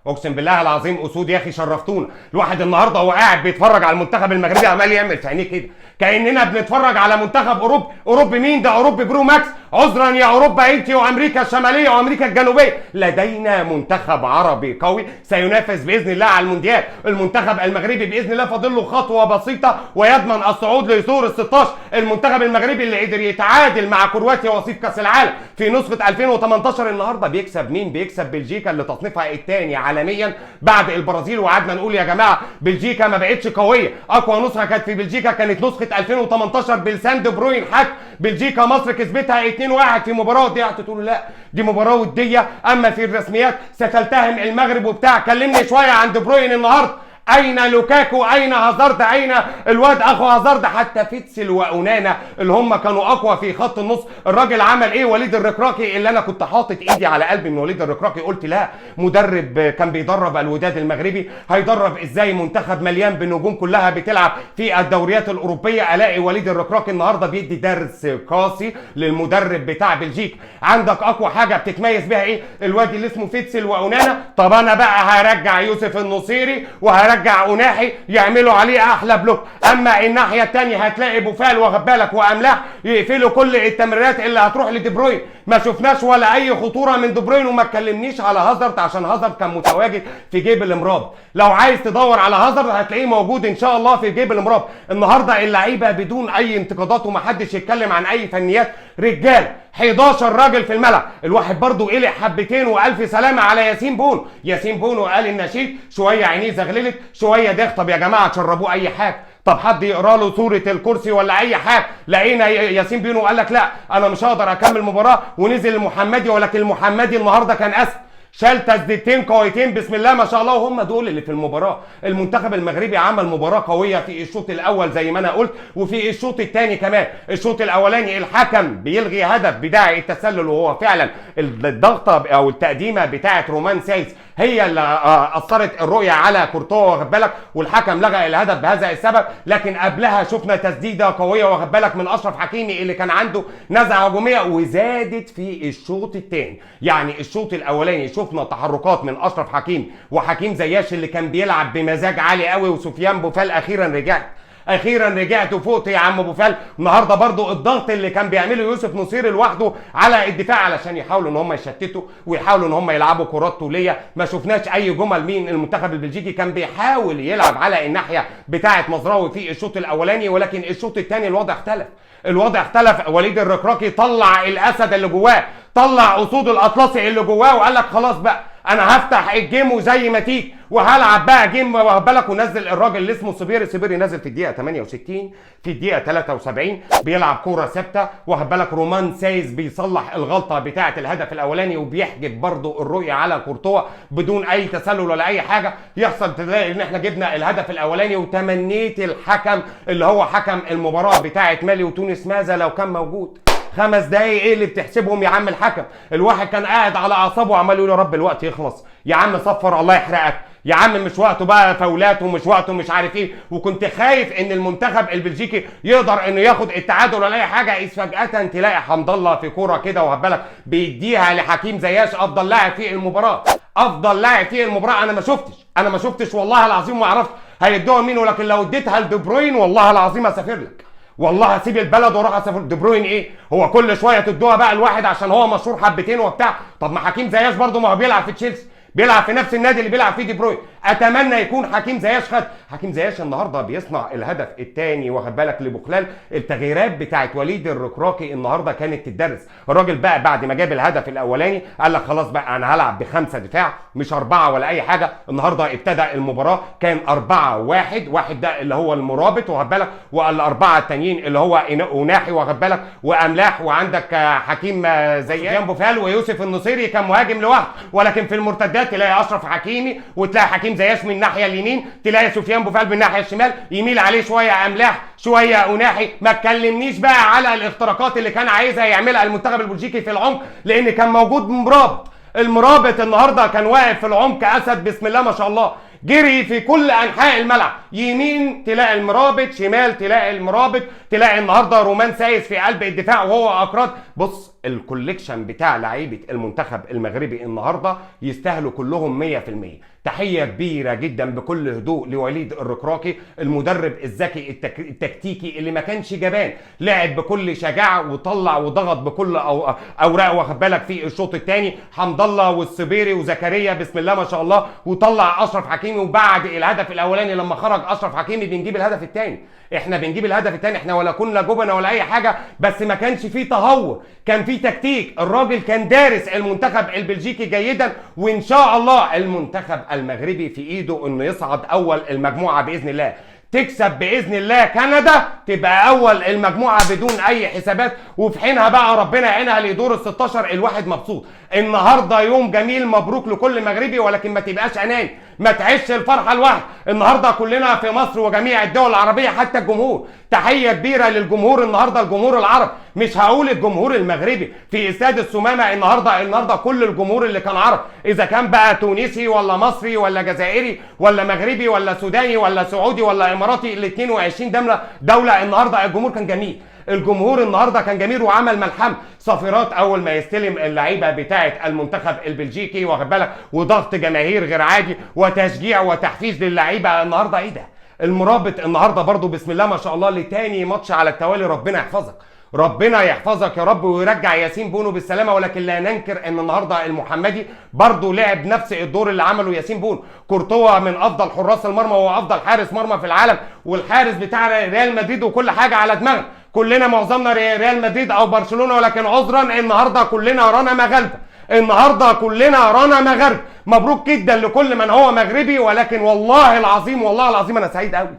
اقسم بالله العظيم اسود يا اخي، شرفتونا. الواحد النهارده هو قاعد بيتفرج على المنتخب المغربي عمال يعمل في عينيه كده كاننا بنتفرج على منتخب اوروبا. اوروبا مين ده؟ اوروبا برو ماكس. عذرا يا اوروبا انت وامريكا الشماليه وامريكا الجنوبيه، لدينا منتخب عربي قوي سينافس باذن الله على المونديال. المنتخب المغربي باذن الله فاضل له خطوه بسيطه ويضمن الصعود لدور ال 16. المنتخب المغربي اللي قدر يتعادل مع كرواتيا وصيف كاس العالم في نسخه 2018 النهارده بيكسب مين؟ بيكسب بلجيكا اللي تصنيفها الثاني عالميا بعد البرازيل. وقعدنا نقول يا جماعه بلجيكا ما بقتش قويه، اقوى نسخه كانت في بلجيكا كانت نسخه 2018 بلسان دي بروين حك. بلجيكا مصر كسبتها 2-1 في مباراه وديه. تقولوا لا دي مباراه وديه، اما في الرسميات ستلتهم المغرب وبتاع. كلمني شويه عن دي بروين النهارده. اين لوكاكو؟ اين هازارد؟ اين الواد اخو هازارد؟ حتى فيتسل واونانا اللي هم كانوا اقوى في خط النص، الراجل عمل ايه؟ وليد الركراكي اللي انا كنت حاطط ايدي على قلبي من وليد الركراكي، قلت لا مدرب كان بيدرب الوداد المغربي هيدرب ازاي منتخب مليان بنجوم كلها بتلعب في الدوريات الاوروبيه؟ الاقي وليد الركراكي النهارده بيدي درس قاسي للمدرب بتاع بلجيكا. عندك اقوى حاجه بتتميز بها ايه؟ الواد اللي اسمه فيتسل واونانا. طب انا بقى هرجع يوسف النصيري وهرجع أناحي يعملوا عليه احلى بلوك. اما الناحيه الثانيه هتلاقي بوفال واخد بالك واملاح يقفلوا كل التمريرات اللي هتروح لدي بروين. ما شفناش ولا اي خطوره من دي بروين. وما تكلمنيش على هازارد عشان هازارد كان متواجد في جيب الامراب. لو عايز تدور على هازارد هتلاقيه موجود ان شاء الله في جيب الامراب. النهارده اللعيبه بدون اي انتقادات ومحدش يتكلم عن اي فنيات، رجال 11 راجل في الملعب. الواحد برضو قلق حبتين والف سلامه على ياسين بونو. ياسين بونو قال النشيد شويه عينيه زغللت شويه داخ. طب يا جماعه تشربوه اي حاجه، طب حد يقرا له سوره الكرسي ولا اي حاجه. لقينا ياسين بونو قال لك لا انا مش هقدر اكمل مباراه ونزل المحمدي. ولكن المحمدي النهارده كان اسد، شال تسديدتين قويتين بسم الله ما شاء الله وهم دول اللي في المباراه. المنتخب المغربي عمل مباراه قويه في الشوط الاول زي ما انا قلت وفي الشوط الثاني كمان. الشوط الاولاني الحكم بيلغي هدف بداعي التسلل، وهو فعلا الضغطه او التقديمه بتاعه رومان سايس هي اللي اثرت الرؤيه على كورتوا واخد بالك، والحكم لغى الهدف بهذا السبب. لكن قبلها شفنا تسديده قويه واخد بالك من اشرف حكيمي اللي كان عنده نزعه هجوميه وزادت في الشوط الثاني. يعني الشوط الاولاني شفنا تحركات من اشرف حكيمي وحكيم زياش اللي كان بيلعب بمزاج عالي قوي، وسفيان بوفال اخيرا رجعت وفوقت يا عم بوفال. النهارده برضو الضغط اللي كان بيعمله يوسف نصير لوحده على الدفاع علشان يحاولوا ان هم يشتتوا ويحاولوا ان هم يلعبوا كرات طوليه. ما شفناش اي جمل. مين المنتخب البلجيكي كان بيحاول يلعب على الناحيه بتاعه مزراوي في الشوط الاولاني، ولكن الشوط الثاني الوضع اختلف. وليد الركراكي طلع الاسد اللي جواه، طلع اسود الاطلسي اللي جواه وقال لك خلاص بقى انا هفتح الجيم وزي ما تيجي وهلعب بقى جيم واخد بالك. ونزل الراجل اللي اسمه صبيري نزل في الدقيقه 68 في الدقيقه 73 بيلعب كوره ثابته واخد بالك. رومان سايز بيصلح الغلطه بتاعه الهدف الاولاني وبيحجب برضو الرؤيه على كورتوا بدون اي تسلل ولا اي حاجه يحصل. تلاقي ان احنا جبنا الهدف الاولاني وتمنيت الحكم اللي هو حكم المباراه بتاعه مالي وتونس ماذا لو كان موجود. 5 دقايق ايه اللي بتحسبهم يا عم الحكم؟ الواحد كان قاعد على اعصابه وعمال يقول يا رب الوقت يخلص يا عم، صفر الله يحرقك يا عم، مش وقته بقى فاولات ومش وقته مش عارف ايه. وكنت خايف ان المنتخب البلجيكي يقدر انه ياخد التعادل ولا اي حاجه. اذ فجاه تلاقي حمد الله في كوره كده واخد بالك بيديها لحكيم زياش افضل لاعب في المباراه. انا ما شفتش والله العظيم ما عرفت هيدوها مين. ولكن لو اديتها لدي بروين والله العظيم هسافر لك، والله هسيب البلد واروح اسافر. دي بروين ايه؟ هو كل شويه تدوها بقى الواحد عشان هو مشهور حبتين وبتاع. طب ما حكيم زياش برضه ما هو بيلعب في تشيلسي، بيلعب في نفس النادي اللي بيلعب فيه دي بروين. اتمنى يكون حكيم زياش خد. حكيم زياش النهارده بيصنع الهدف الثاني واخد بالك لبوخلال. التغييرات بتاعت وليد الركراكي النهارده كانت تدرس. الراجل بقى بعد ما جاب الهدف الاولاني قال لك خلاص بقى انا هلعب ب5 دفاع مش 4 ولا اي حاجه. النهارده ابتدى المباراه كان 4-1، واحد ده اللي هو المرابط واخد بالك، والاربعه التانيين اللي هو اناحي واخد بالك واملاح، وعندك حكيم زيان بوفال ويوسف النصيري كان مهاجم لوحده. ولكن في المرتدات تلاقي اشرف حكيمي وتلاقي حكيم زياش من الناحيه اليمين، تلاقي سفيان بوفال من الناحيه الشمال، يميل عليه شويه املاح شويه اناحي. ما تكلمنيش بقى على الاختراقات اللي كان عايزها يعملها المنتخب البلجيكي في العمق لان كان موجود مرابط. المرابط النهارده كان واقف في العمق اسد بسم الله ما شاء الله، جري في كل انحاء الملعب. يمين تلاقي المرابط، شمال تلاقي المرابط، تلاقي النهارده رومان سايس في قلب الدفاع وهو اكراد. بص الكوليكشن بتاع لعيبه المنتخب المغربي النهارده يستاهلوا كلهم 100%. تحيه كبيره جدا بكل هدوء لوليد الركراكي، المدرب الذكي التكتيكي اللي ما كانش جبان، لعب بكل شجاعه وطلع وضغط بكل اوراق، واخد بالك في الشوط الثاني حمد الله والصبيري وزكريا بسم الله ما شاء الله، وطلع اشرف حكيمي. وبعد الهدف الاولاني لما خرج اشرف حكيمي بنجيب الهدف الثاني، احنا بنجيب الهدف الثاني، احنا ولا كنا جبنه ولا اي حاجه، بس ما كانش فيه تهور، كان فيه تكتيك، الراجل كان دارس المنتخب البلجيكي جيدا، وان شاء الله المنتخب المغربي في ايده انه يصعد اول المجموعه باذن الله، تكسب باذن الله كندا تبقى اول المجموعه بدون اي حسابات، وفي حينها بقى ربنا يعينها لدور ال 16 الواحد مبسوط. النهارده يوم جميل، مبروك لكل مغربي، ولكن ما تبقاش اناني، ما تعيش الفرحه لوحدك. النهارده كلنا في مصر وجميع الدول العربيه حتى الجمهور، تحيه كبيره للجمهور النهارده، الجمهور العربي، مش هقول الجمهور المغربي، في استاد السمامه النهارده كل الجمهور اللي كان عرب، اذا كان بقى تونسي ولا مصري ولا جزائري ولا مغربي ولا سوداني ولا سعودي ولا اماراتي، ال 22 دوله النهارده الجمهور كان جميل، الجمهور النهارده كان جميل وعمل ملحمه صافرات اول ما يستلم اللعيبه بتاعه المنتخب البلجيكي، واخد بالك، وضغط جماهير غير عادي وتشجيع وتحفيز للعيبه. النهارده ايه ده؟ المرابط النهارده برضو بسم الله ما شاء الله لتاني ماتش على التوالي، ربنا يحفظك، ربنا يحفظك يا رب ويرجع ياسين بونو بالسلامه. ولكن لا ننكر ان النهارده المحمدي برضو لعب نفس الدور اللي عمله ياسين بونو. كورتوا من افضل حراس المرمى وهو افضل حارس مرمى في العالم، والحارس بتاع ريال مدريد وكل حاجه على دماغنا، كلنا معظمنا ريال مدريد او برشلونه، ولكن عذرا النهارده كلنا رانا مغاربه، النهارده كلنا رانا مغاربه. مبروك جدا لكل من هو مغربي، ولكن والله العظيم والله العظيم انا سعيد قوي.